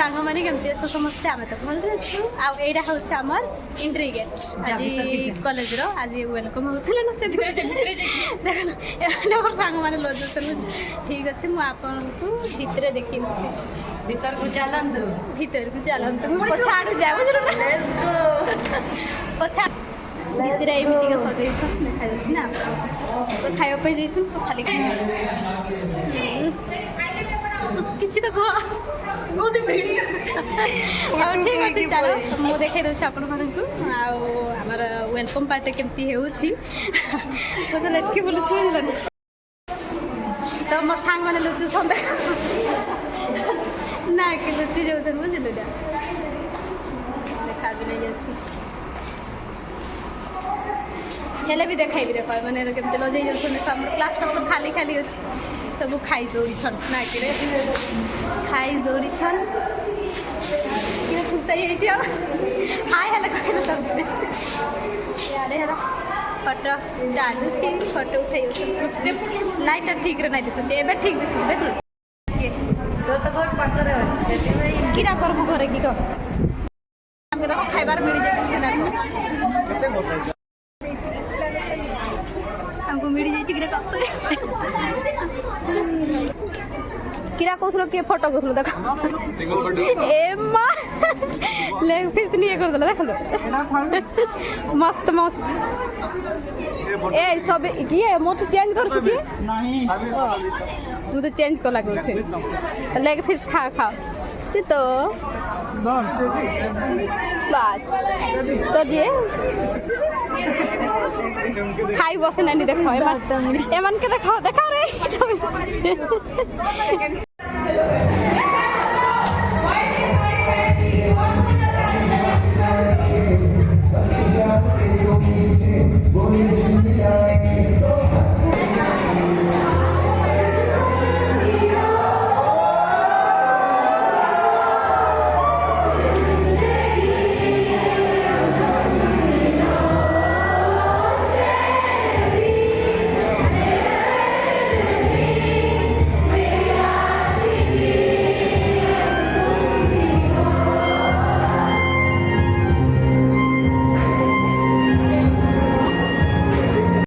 सांग मैंने केमती अच्छे समस्ते आम तो भल अच्छु आईटा हूँ आमर एंट्री गेट आज कॉलेज रो आज वेलकम होते ना से देखो सांग मैंने लजुसन ठीक अच्छे मुझे भितर देखी भीतर को चलंतु पछाड़ू जाए पछा भितर एमती सजैसन देखा ना खावाई देसन खाली किसी तो कह ठीक अच्छे चलो मुझे देखा दूसरी आपण मानक आमर वेलकम पार्टी केमती होते लटकी बुलूँ तो मोर सांग मैंने लुचुसन ना कि लुचि जाऊन बुझल देखा भी नहीं जाऊँ हेले भी देखाई देख मैंने केमती लजे जाऊन देख क्लास टप खाली खाली अच्छी सब खाई दौड़ीछन ना कि खाई दौड़ीछन खुशाई हाय हेल्ला कहले फटो चालुची फटो उठाई लाइट ठीक रे नहीं दिशुचे एबे ठीक दिशु देख तो गोट पाखरे अछि किरा करबु घरे की कह हमके देखो खाइबार मिल जाय सिना को हमको मिल जाय किरा कत किरा कहथलो के फोटो कहथलो देखो ए मा लेग पीस नहीं कर देला देखलो मस्त मस्त ए सब किए मोट चेंज कर चुकी नहीं मुझे चेंज कर लागो छे लेग पीस खा खा तो बस तो जे खाई बसे नानी देखो एमन के देखो देखो रे